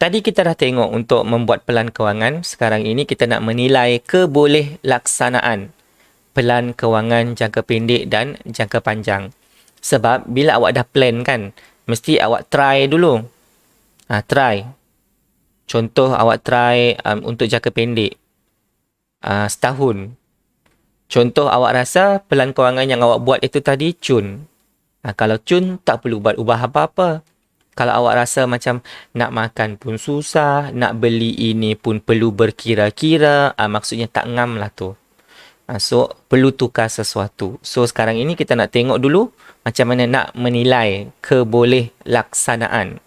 Tadi kita dah tengok untuk membuat pelan kewangan. Sekarang ini kita nak menilai kebolehlaksanaan pelan kewangan jangka pendek dan jangka panjang. Sebab bila awak dah plan kan, mesti awak try dulu. Try. Contoh awak try untuk jangka pendek. Setahun. Contoh awak rasa pelan kewangan yang awak buat itu tadi cun. Kalau cun, tak perlu buat ubah apa-apa. Kalau awak rasa macam nak makan pun susah, nak beli ini pun perlu berkira-kira, maksudnya tak ngam lah tu. So, perlu tukar sesuatu. So, sekarang ini kita nak tengok dulu macam mana nak menilai kebolehlaksanaan.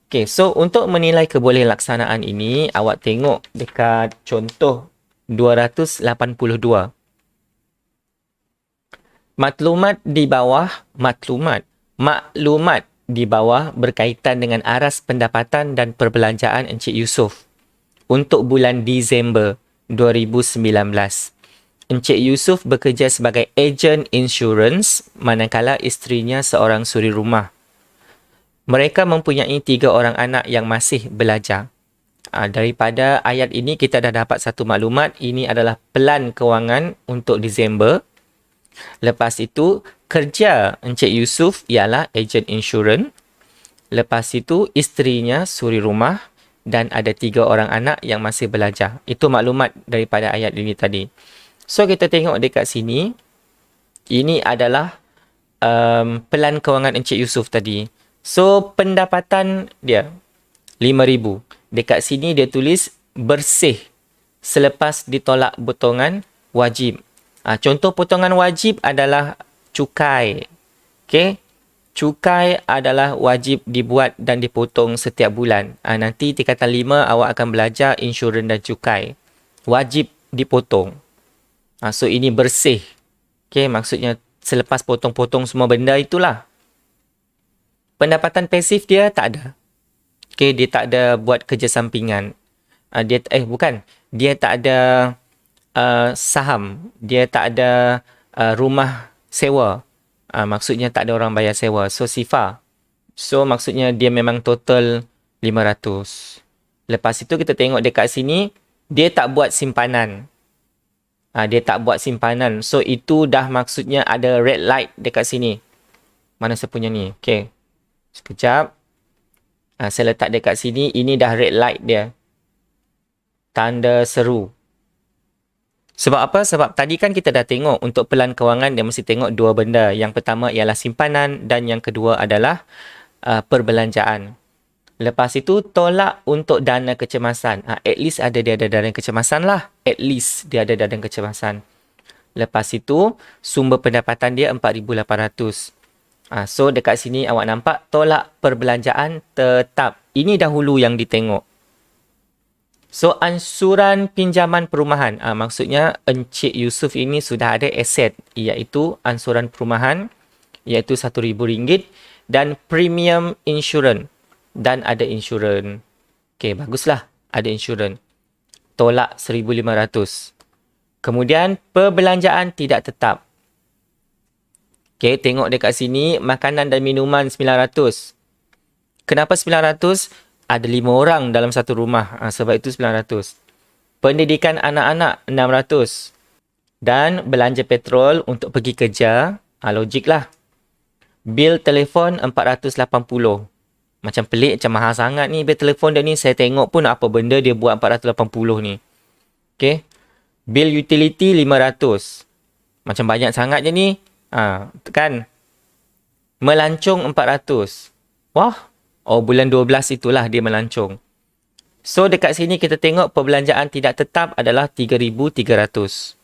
Okay, so untuk menilai kebolehlaksanaan ini, awak tengok dekat contoh 282. Maklumat di bawah berkaitan dengan aras pendapatan dan perbelanjaan Encik Yusof untuk bulan Disember 2019. Encik Yusof bekerja sebagai ejen insurans manakala isterinya seorang suri rumah. Mereka mempunyai 3 orang anak yang masih belajar. Daripada ayat ini kita dah dapat satu maklumat. Ini adalah pelan kewangan untuk Disember. Lepas itu, kerja Encik Yusof ialah ejen insurans. Lepas itu, isterinya suri rumah dan ada 3 orang anak yang masih belajar. Itu maklumat daripada ayat ini tadi. So, kita tengok dekat sini. Ini adalah pelan kewangan Encik Yusof tadi. So, pendapatan dia RM5,000. Dekat sini dia tulis bersih selepas ditolak potongan wajib. Contoh potongan wajib adalah cukai. Okay? Cukai adalah wajib dibuat dan dipotong setiap bulan. Nanti tingkatan 5 awak akan belajar insurans dan cukai. Wajib dipotong. So ini bersih. Okay? Maksudnya selepas potong-potong semua benda itulah. Pendapatan pasif dia tak ada. Okay? Dia tak ada buat kerja sampingan. Dia tak ada saham, dia tak ada rumah sewa, maksudnya tak ada orang bayar sewa, so SIFA, so maksudnya dia memang total 500. Lepas itu kita tengok dekat sini dia tak buat simpanan, so itu dah maksudnya ada red light dekat sini. Mana saya punya ni? Okay, sekejap, saya letak dekat sini. Ini dah red light dia, tanda seru. Sebab apa? Sebab tadi kan kita dah tengok untuk pelan kewangan dia mesti tengok 2 benda. Yang pertama ialah simpanan dan yang kedua adalah perbelanjaan. Lepas itu tolak untuk dana kecemasan. At least dia ada dana kecemasan lah. At least dia ada dana kecemasan. Lepas itu sumber pendapatan dia 4,800. So dekat sini awak nampak tolak perbelanjaan tetap. Ini dahulu yang ditengok. So, ansuran pinjaman perumahan. Maksudnya, Encik Yusof ini sudah ada aset, iaitu ansuran perumahan, iaitu RM1,000 dan premium insurans. Dan ada insurans. Okey, baguslah. Ada insurans. Tolak RM1,500. Kemudian, perbelanjaan tidak tetap. Okey, tengok dekat sini, makanan dan minuman RM900. Kenapa RM900? Ada 5 orang dalam satu rumah. Sebab itu RM900. Pendidikan anak-anak RM600. Dan belanja petrol untuk pergi kerja. Logik lah. Bil telefon RM480. Macam pelik, macam mahal sangat ni bil telefon dia ni. Saya tengok pun apa benda dia buat RM480 ni. Okay. Bil utility RM500. Macam banyak sangat je ni. Kan. Melancong RM400. Wah. Bulan 12 itulah dia melancong. So, dekat sini kita tengok perbelanjaan tidak tetap adalah RM3,300.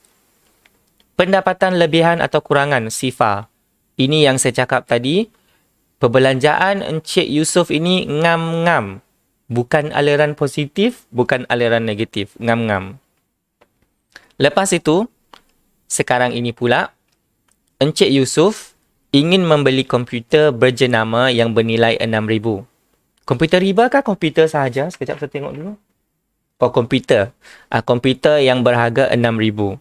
Pendapatan lebihan atau kurangan, SIFA. Ini yang saya cakap tadi. Perbelanjaan Encik Yusof ini ngam-ngam. Bukan aliran positif, bukan aliran negatif. Ngam-ngam. Lepas itu, sekarang ini pula, Encik Yusof ingin membeli komputer berjenama yang bernilai RM6,000. Komputer riba kah komputer sahaja? Sekejap saya tengok dulu. Komputer. Komputer yang berharga RM6,000.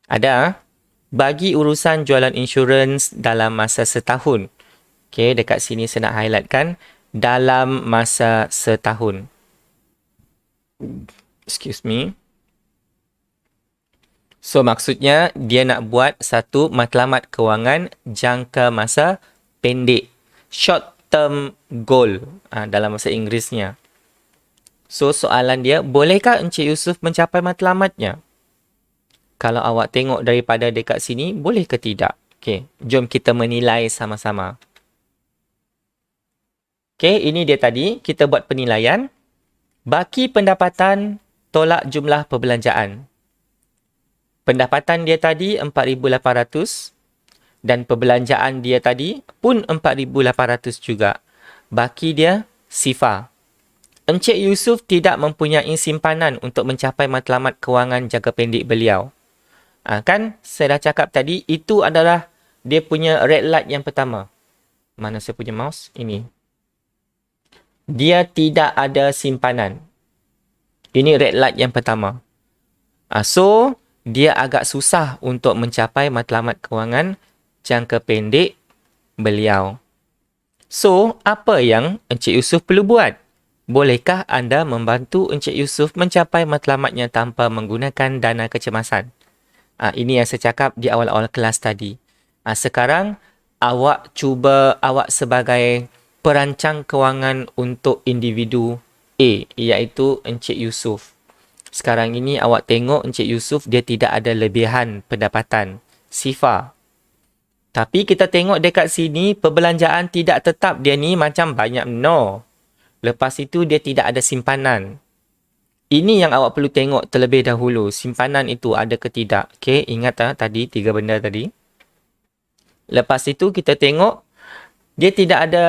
Ada. Bagi urusan jualan insurans dalam masa setahun. Okay, dekat sini saya nak highlightkan. dalam masa setahun. Excuse me. So, maksudnya dia nak buat satu matlamat kewangan jangka masa pendek. Short term goal dalam bahasa Inggerisnya. So, soalan dia, bolehkah Encik Yusuf mencapai matlamatnya? Kalau awak tengok daripada dekat sini, boleh ke tidak? Okey, jom kita menilai sama-sama. Okey, ini dia tadi. Kita buat penilaian. Baki pendapatan, tolak jumlah perbelanjaan. Pendapatan dia tadi 4,800 dan perbelanjaan dia tadi pun 4,800 juga. Baki dia sifar. Encik Yusuf tidak mempunyai simpanan untuk mencapai matlamat kewangan jangka pendek beliau. Kan saya dah cakap tadi, itu adalah dia punya red light yang pertama. Mana saya punya mouse? Ini. Dia tidak ada simpanan. Ini red light yang pertama. So, dia agak susah untuk mencapai matlamat kewangan jangka pendek beliau. So, apa yang Encik Yusuf perlu buat? Bolehkah anda membantu Encik Yusuf mencapai matlamatnya tanpa menggunakan dana kecemasan? Ini yang saya cakap di awal-awal kelas tadi. Sekarang, awak sebagai perancang kewangan untuk individu A, iaitu Encik Yusuf. Sekarang ini awak tengok Encik Yusuf dia tidak ada lebihan pendapatan. Sifar. Tapi kita tengok dekat sini perbelanjaan tidak tetap dia ni macam banyak. No. Lepas itu dia tidak ada simpanan. Ini yang awak perlu tengok terlebih dahulu. Simpanan itu ada ke tidak. Okey, ingat tadi 3 benda tadi. Lepas itu kita tengok dia tidak ada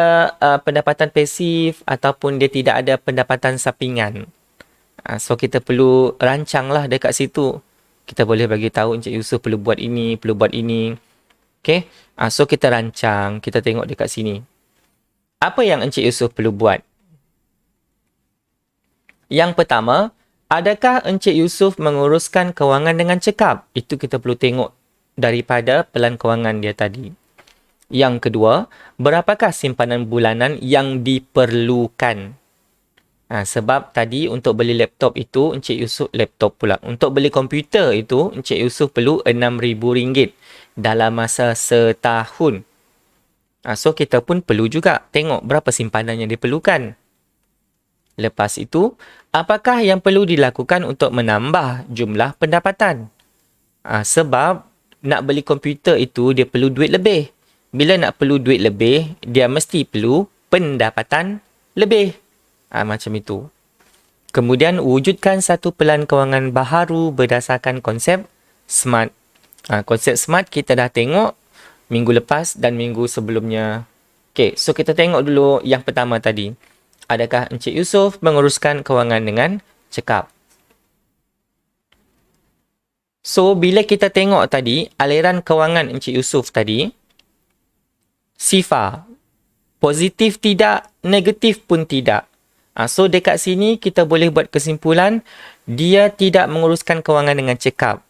pendapatan pasif ataupun dia tidak ada pendapatan sampingan. So kita perlu rancanglah dekat situ. Kita boleh bagi tahu Encik Yusuf perlu buat ini, perlu buat ini. Okey. So kita rancang, kita tengok dekat sini. Apa yang Encik Yusuf perlu buat? Yang pertama, adakah Encik Yusuf menguruskan kewangan dengan cekap? Itu kita perlu tengok daripada pelan kewangan dia tadi. Yang kedua, berapakah simpanan bulanan yang diperlukan? Sebab tadi untuk beli laptop itu, Encik Yusuf laptop pula. Untuk beli komputer itu, Encik Yusuf perlu RM6,000 dalam masa setahun. So, kita pun perlu juga tengok berapa simpanan yang diperlukan. Lepas itu, apakah yang perlu dilakukan untuk menambah jumlah pendapatan? Sebab nak beli komputer itu, dia perlu duit lebih. Bila nak perlu duit lebih, dia mesti perlu pendapatan lebih. Macam itu. Kemudian, wujudkan satu pelan kewangan baharu berdasarkan konsep SMART. Konsep SMART kita dah tengok minggu lepas dan minggu sebelumnya. Okay, so kita tengok dulu yang pertama tadi. Adakah Encik Yusuf menguruskan kewangan dengan cekap? So, bila kita tengok tadi, aliran kewangan Encik Yusuf tadi, sifar. Positif tidak, negatif pun tidak. So, dekat sini kita boleh buat kesimpulan, dia tidak menguruskan kewangan dengan cekap.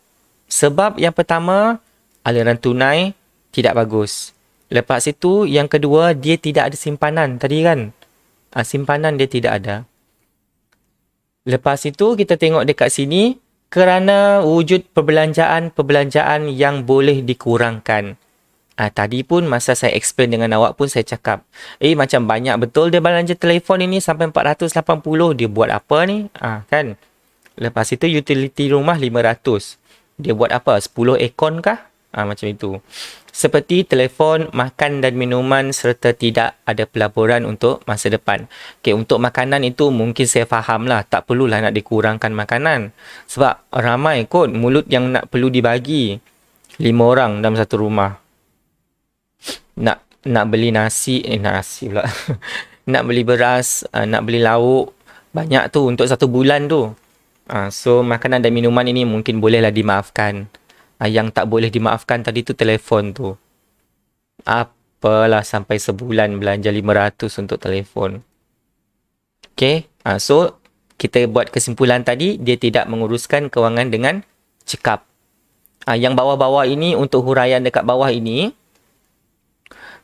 Sebab yang pertama, aliran tunai tidak bagus. Lepas itu, yang kedua, dia tidak ada simpanan tadi kan? Simpanan dia tidak ada. Lepas itu kita tengok dekat sini kerana wujud perbelanjaan yang boleh dikurangkan. Tadi pun masa saya explain dengan awak pun saya cakap, macam banyak betul dia belanja telefon ini sampai 480, dia buat apa ni? Kan? Lepas itu utility rumah 500. Dia buat apa? 10 aircon kah? Macam itu. Seperti telefon, makan dan minuman serta tidak ada pelaburan untuk masa depan. Okay, untuk makanan itu mungkin saya faham lah. Tak perlulah nak dikurangkan makanan. Sebab ramai kot mulut yang nak perlu dibagi. 5 orang dalam satu rumah. Nak beli nasi pula. Nak beli beras, nak beli lauk. Banyak tu untuk 1 bulan tu. So, makanan dan minuman ini mungkin bolehlah dimaafkan. Yang tak boleh dimaafkan tadi tu telefon tu. Apalah sampai sebulan belanja 500 untuk telefon. Okay. So, kita buat kesimpulan tadi, dia tidak menguruskan kewangan dengan cekap. Yang bawah-bawah ini, untuk huraian dekat bawah ini,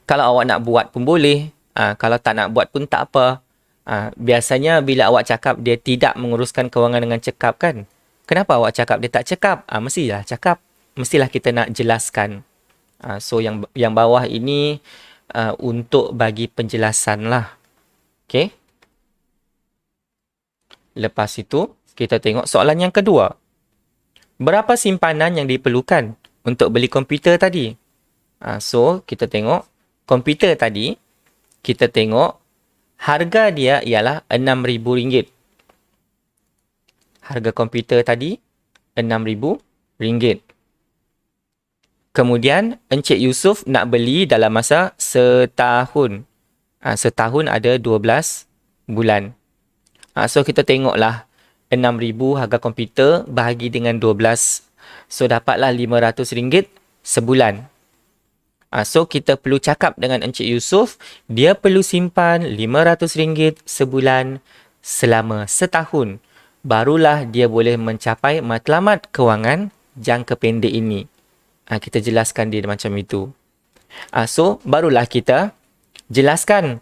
kalau awak nak buat pun boleh. Kalau tak nak buat pun tak apa. Biasanya bila awak cakap dia tidak menguruskan kewangan dengan cekap kan? Kenapa awak cakap dia tak cekap? Mestilah cakap. Mestilah kita nak jelaskan. So yang bawah ini untuk bagi penjelasan lah. Okay. Lepas itu, kita tengok soalan yang kedua. Berapa simpanan yang diperlukan untuk beli komputer tadi? So, kita tengok komputer tadi, kita tengok harga dia ialah RM6,000. Harga komputer tadi RM6,000. Kemudian, Encik Yusof nak beli dalam masa setahun. Setahun ada 12 bulan. So, kita tengoklah RM6,000 harga komputer bahagi dengan 12. So, dapatlah RM500 sebulan. So, kita perlu cakap dengan Encik Yusof, dia perlu simpan RM500 sebulan selama setahun. Barulah dia boleh mencapai matlamat kewangan jangka pendek ini. Kita jelaskan dia macam itu. So, barulah kita jelaskan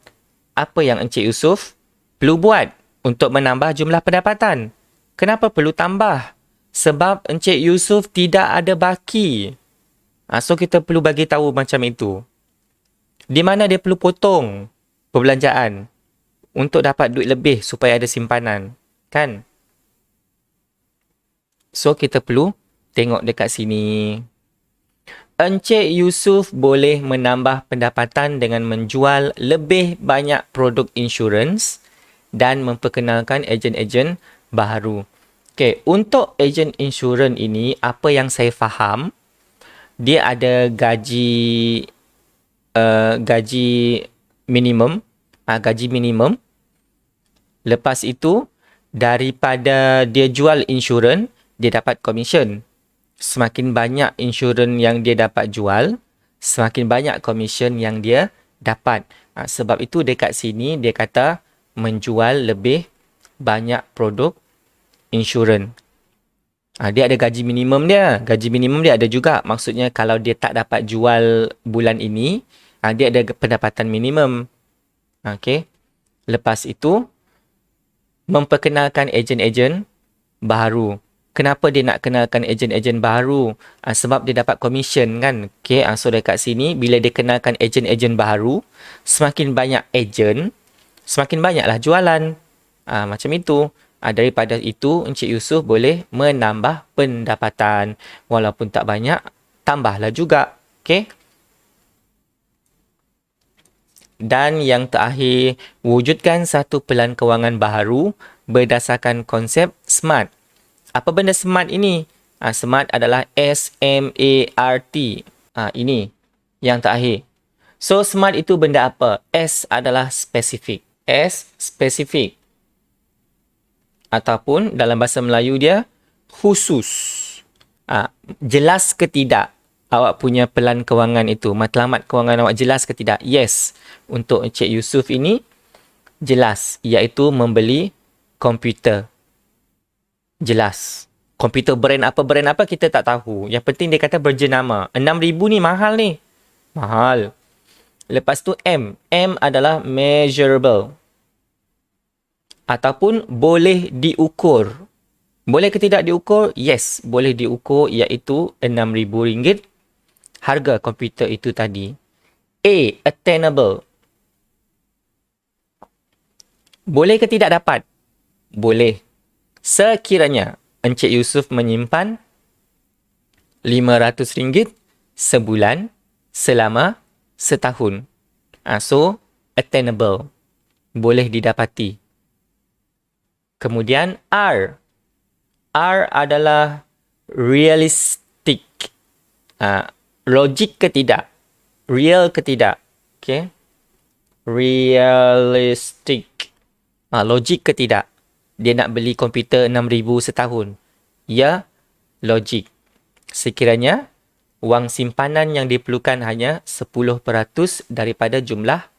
apa yang Encik Yusof perlu buat untuk menambah jumlah pendapatan. Kenapa perlu tambah? Sebab Encik Yusof tidak ada baki. So, kita perlu bagi tahu macam itu. Di mana dia perlu potong perbelanjaan untuk dapat duit lebih supaya ada simpanan. Kan? So, kita perlu tengok dekat sini. Encik Yusof boleh menambah pendapatan dengan menjual lebih banyak produk insurans dan memperkenalkan ejen-ejen baharu. Okay, untuk ejen insurans ini, apa yang saya faham, dia ada gaji minimum. Gaji minimum. Lepas itu, daripada dia jual insurans, dia dapat komisen. Semakin banyak insurans yang dia dapat jual, semakin banyak komisen yang dia dapat. Sebab itu dekat sini dia kata menjual lebih banyak produk insurans. Dia ada gaji minimum dia. Gaji minimum dia ada juga. Maksudnya kalau dia tak dapat jual bulan ini, dia ada pendapatan minimum. Okay. Lepas itu, memperkenalkan ejen-ejen baharu. Kenapa dia nak kenalkan ejen-ejen baharu? Sebab dia dapat komisen kan. Okay. So dekat sini, bila dia kenalkan ejen-ejen baharu, semakin banyak ejen, semakin banyaklah jualan. Macam itu. Daripada itu, Encik Yusof boleh menambah pendapatan. Walaupun tak banyak, tambahlah juga. Okay? Dan yang terakhir, wujudkan satu pelan kewangan baharu berdasarkan konsep SMART. Apa benda SMART ini? SMART adalah S-M-A-R-T. Ini yang terakhir. So, SMART itu benda apa? S adalah spesifik. S, spesifik. Ataupun dalam bahasa Melayu dia, khusus. Jelas ke tidak awak punya pelan kewangan itu? Matlamat kewangan awak jelas ke tidak? Yes. Untuk Encik Yusof ini, jelas. Iaitu membeli komputer. Jelas. Komputer brand apa kita tak tahu. Yang penting dia kata berjenama. RM6,000 ni mahal ni. Mahal. Lepas tu M. M adalah measurable. Ataupun boleh diukur. Boleh ke tidak diukur? Yes, boleh diukur, iaitu RM6,000 harga komputer itu tadi. A, attainable. Boleh ke tidak dapat? Boleh. Sekiranya Encik Yusof menyimpan RM500 sebulan selama setahun. So, attainable. Boleh didapati. Kemudian R. R adalah realistic. Logik ke tidak? Real ke tidak? Okay. Realistic. Logik ke tidak? Dia nak beli komputer RM6,000 setahun. Ya, logik. Sekiranya wang simpanan yang diperlukan hanya 10% daripada jumlah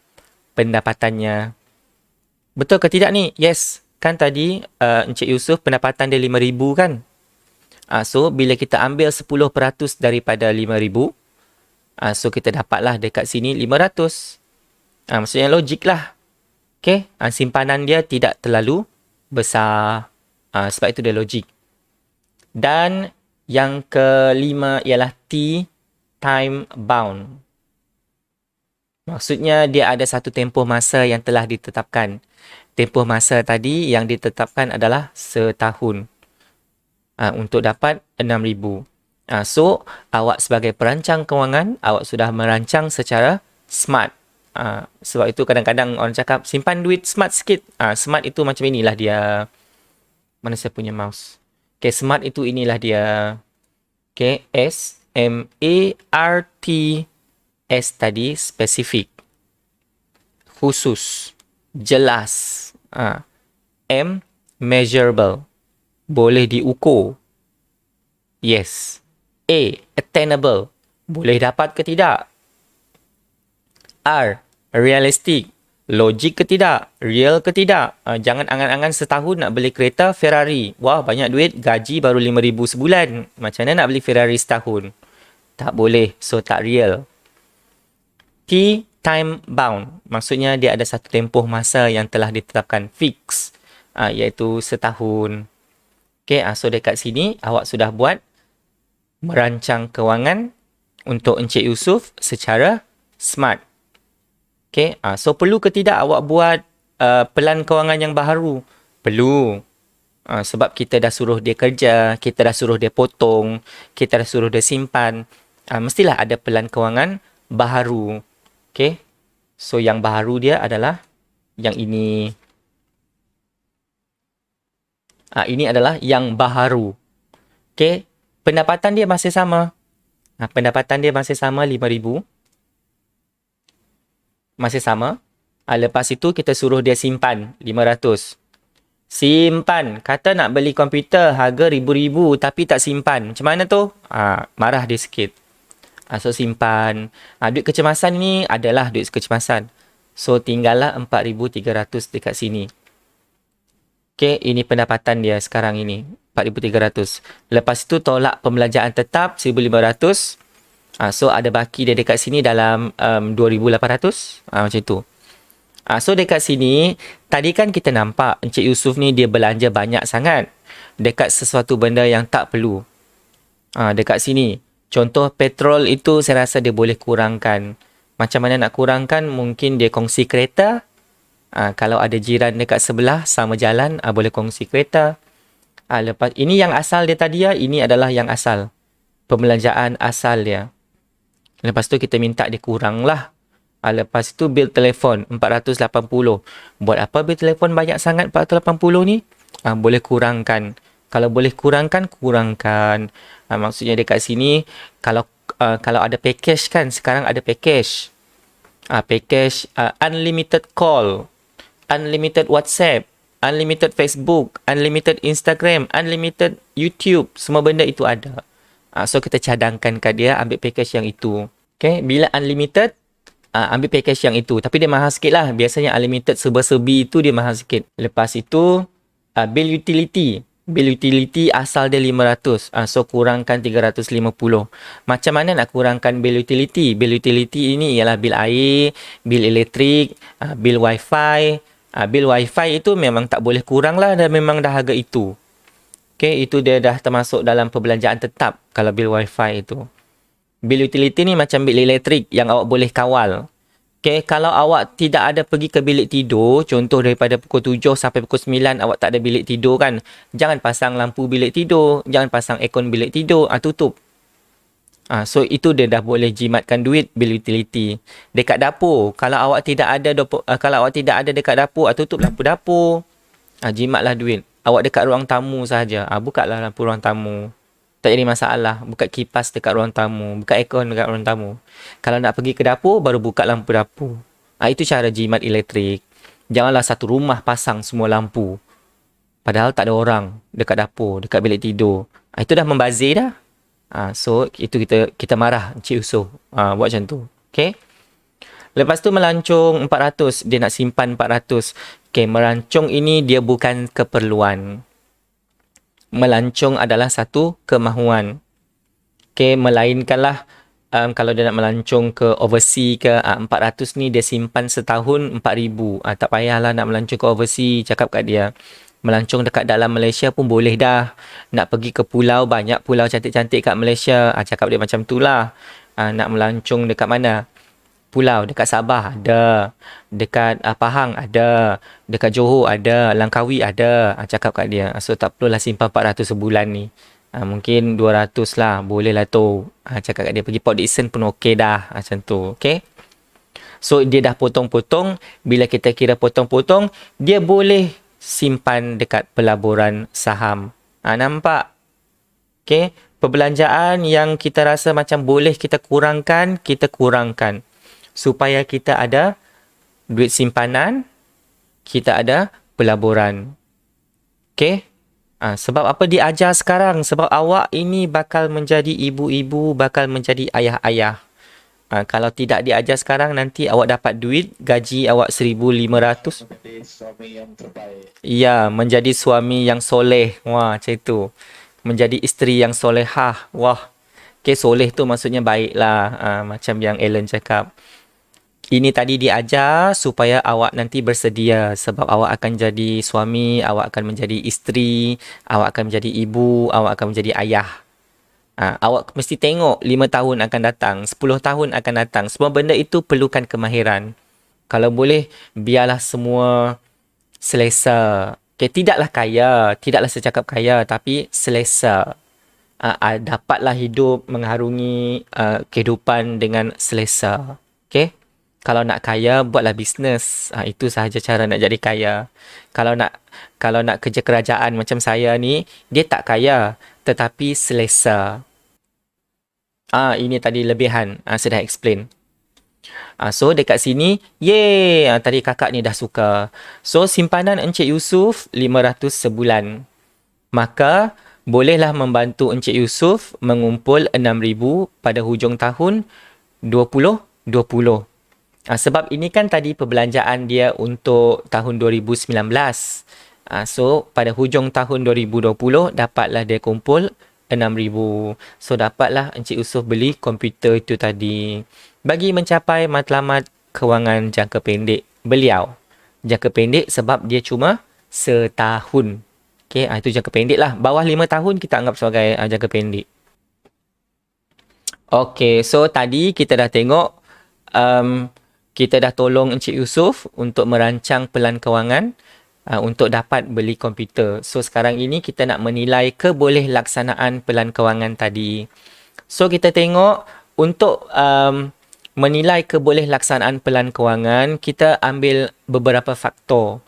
pendapatannya. Betul ke tidak ni? Yes. Kan tadi Encik Yusof pendapatan dia RM5,000 kan? So, bila kita ambil 10% daripada RM5,000, so kita dapatlah dekat sini RM500. Maksudnya logik lah. Okay. Simpanan dia tidak terlalu besar. Sebab itu dia logik. Dan yang kelima ialah T, time bound. Maksudnya dia ada satu tempoh masa yang telah ditetapkan. Tempoh masa tadi yang ditetapkan adalah setahun. Untuk dapat 6,000. So, awak sebagai perancang kewangan, awak sudah merancang secara smart. Sebab itu kadang-kadang orang cakap, simpan duit smart sikit. Smart itu macam inilah dia. Mana saya punya mouse? Okay, smart itu inilah dia. Okay, S-M-A-R-T. S tadi, spesifik. Khusus. Jelas. M, measurable. Boleh diukur. Yes. A, attainable. Boleh dapat ke tidak? R, realistic. Logik ke tidak? Real ke tidak? Jangan angan-angan setahun nak beli kereta Ferrari. Wah, banyak duit, gaji baru 5,000 sebulan. Macam mana nak beli Ferrari setahun? Tak boleh, so tak real. T, time bound. Maksudnya dia ada satu tempoh masa yang telah ditetapkan fix. Iaitu setahun. Okay, so dekat sini awak sudah buat merancang kewangan untuk Encik Yusof secara smart. Okay, so perlu ke tidak awak buat pelan kewangan yang baharu? Perlu. Sebab kita dah suruh dia kerja, kita dah suruh dia potong, kita dah suruh dia simpan. Mestilah ada pelan kewangan baharu. Okay, so yang baharu dia adalah yang ini. Ini adalah yang baharu. Okay, pendapatan dia masih sama. Pendapatan dia masih sama 5,000. Masih sama. Lepas itu kita suruh dia simpan 500. Simpan. Kata nak beli komputer harga ribu-ribu tapi tak simpan. Macam mana tu? Marah dia sikit. So simpan. Duit kecemasan ni adalah duit kecemasan. So tinggallah 4,300 dekat sini. Okay, ini pendapatan dia sekarang ini. 4,300. Lepas itu tolak pembelanjaan tetap 1,500. So ada baki dia dekat sini dalam 2,800. Macam tu. So dekat sini, tadi kan kita nampak Encik Yusof ni dia belanja banyak sangat. Dekat sesuatu benda yang tak perlu. Dekat sini. Contoh petrol itu saya rasa dia boleh kurangkan. Macam mana nak kurangkan? Mungkin dia kongsi kereta. Kalau ada jiran dekat sebelah sama jalan, boleh kongsi kereta. Lepas ini yang asal dia tadi ya, ini adalah yang asal. Pembelanjaan asal dia. Lepas tu kita minta dia kurang lah. Lepas tu bil telefon 480. Buat apa bil telefon banyak sangat 480 ni? Boleh kurangkan. Kalau boleh kurangkan, kurangkan. Maksudnya dekat sini, kalau ada package kan, sekarang ada package. Package unlimited call, unlimited WhatsApp, unlimited Facebook, unlimited Instagram, unlimited YouTube. Semua benda itu ada. So kita cadangkan kat dia, ambil package yang itu. Okay, bila unlimited, ambil package yang itu. Tapi dia mahal sikit lah. Biasanya unlimited serba-serbi itu dia mahal sikit. Lepas itu, bill utility. Bill utility asal dia 500. So kurangkan 350. Macam mana nak kurangkan bill utility? Bill utility ini ialah bil air, bil elektrik, bil wifi. Bil wifi itu memang tak boleh kurang lah dan memang dah harga itu. Okay, itu dia dah termasuk dalam perbelanjaan tetap kalau bil wifi itu. Bil utility ni macam bil elektrik yang awak boleh kawal. Okay, kalau awak tidak ada pergi ke bilik tidur, contoh daripada pukul 7 sampai pukul 9 awak tak ada bilik tidur kan, jangan pasang lampu bilik tidur, jangan pasang aircon bilik tidur, tutup. So itu dia dah boleh jimatkan duit bil utility. Dekat dapur, kalau awak tidak ada dekat dapur, tutup lampu dapur. Jimatlah duit. Awak dekat ruang tamu sahaja, bukalah lampu ruang tamu. Tak jadi masalah. Buka kipas dekat ruang tamu. Buka aircon dekat ruang tamu. Kalau nak pergi ke dapur, baru buka lampu dapur. Itu cara jimat elektrik. Janganlah satu rumah pasang semua lampu. Padahal tak ada orang dekat dapur, dekat bilik tidur. Itu dah membazir dah. So, itu kita marah Encik Yusof. Buat macam tu. Okay. Lepas tu melancong 400. Dia nak simpan 400. Okay, merancung ini dia bukan keperluan. Melancong adalah satu kemahuan. Okay, melainkanlah kalau dia nak melancong ke overseas ke, 400 ni dia simpan setahun 4,000. Tak payahlah nak melancong ke overseas, cakap kat dia. Melancong dekat dalam Malaysia pun boleh dah. Nak pergi ke pulau, banyak pulau cantik-cantik kat Malaysia. Cakap dia macam tu lah. Nak melancong dekat mana? Pulau, dekat Sabah ada. Dekat Pahang ada. Dekat Johor ada. Langkawi ada. Cakap kat dia. So tak perlulah simpan 400 sebulan ni. Mungkin 200 lah. Boleh lah tu. Cakap kat dia pergi Port Dickson pun okey dah. Macam tu. Okay. So dia dah potong-potong. Bila kita kira potong-potong, dia boleh simpan dekat pelaburan saham. Nampak? Okay. Perbelanjaan yang kita rasa macam boleh kita kurangkan, kita kurangkan. Supaya kita ada duit simpanan, kita ada pelaburan. Okay? Sebab apa diajar sekarang? Sebab awak ini bakal menjadi ibu-ibu, bakal menjadi ayah-ayah. Kalau tidak diajar sekarang, nanti awak dapat duit, gaji awak 1,500. Menjadi suami yang terbaik. Ya, menjadi suami yang soleh. Wah, macam itu. Menjadi isteri yang solehah. Wah. Okay, soleh tu maksudnya baik lah. Macam yang Ellen cakap. Ini tadi diajar supaya awak nanti bersedia. Sebab awak akan jadi suami, awak akan menjadi isteri, awak akan menjadi ibu, awak akan menjadi ayah. Awak mesti tengok 5 tahun akan datang, 10 tahun akan datang. Semua benda itu perlukan kemahiran. Kalau boleh, biarlah semua selesa. Okay, tidaklah kaya, tidaklah secakap kaya, tapi selesa. Dapatlah hidup mengharungi kehidupan dengan selesa. Okay? Kalau nak kaya, buatlah bisnes. Itu sahaja cara nak jadi kaya. Kalau nak kerja kerajaan macam saya ni, dia tak kaya, tetapi selesa. Ini tadi lebihan. Saya dah explain. So, dekat sini, yeay! Tadi kakak ni dah suka. So, simpanan Encik Yusuf, 500 sebulan. Maka, bolehlah membantu Encik Yusuf mengumpul 6,000 pada hujung tahun 2020. Sebab ini kan tadi perbelanjaan dia untuk tahun 2019. So, pada hujung tahun 2020, dapatlah dia kumpul 6,000. So, dapatlah Encik Yusuf beli komputer itu tadi. Bagi mencapai matlamat kewangan jangka pendek beliau. Jangka pendek sebab dia cuma setahun. Okay, itu jangka pendek lah. Bawah 5 tahun kita anggap sebagai jangka pendek. Okay, so tadi kita dah tengok kita dah tolong Encik Yusuf untuk merancang pelan kewangan untuk dapat beli komputer. So, sekarang ini kita nak menilai kebolehlaksanaan pelan kewangan tadi. So, kita tengok untuk menilai kebolehlaksanaan pelan kewangan, kita ambil beberapa faktor.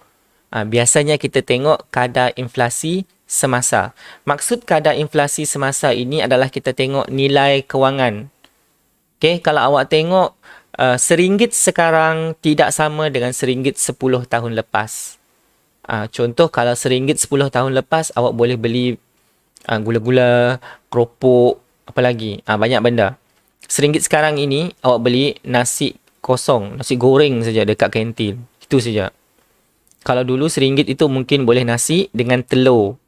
Biasanya kita tengok kadar inflasi semasa. Maksud kadar inflasi semasa ini adalah kita tengok nilai kewangan. Okay, kalau awak tengok RM1 sekarang tidak sama dengan RM1 10 tahun lepas. Contoh, kalau RM1 10 tahun lepas, awak boleh beli gula-gula, keropok, apa lagi? Banyak benda. RM1 sekarang ini, awak beli nasi kosong, nasi goreng saja dekat kantin. Itu saja. Kalau dulu RM1 itu mungkin boleh nasi dengan telur.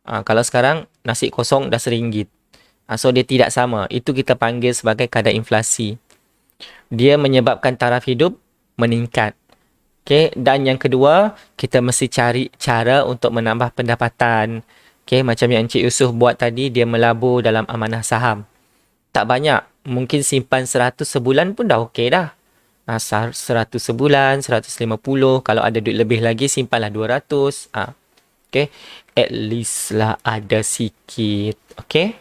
Kalau sekarang, nasi kosong dah RM1. So, dia tidak sama. Itu kita panggil sebagai kadar inflasi. Dia menyebabkan taraf hidup meningkat. Okay? Dan yang kedua, kita mesti cari cara untuk menambah pendapatan. Okay? Macam yang Encik Yusuf buat tadi, dia melabur dalam amanah saham. Tak banyak. Mungkin simpan 100 sebulan pun dah okey dah. 100 sebulan, 150. Kalau ada duit lebih lagi, simpanlah 200. Okay? At least lah ada sikit. Okay?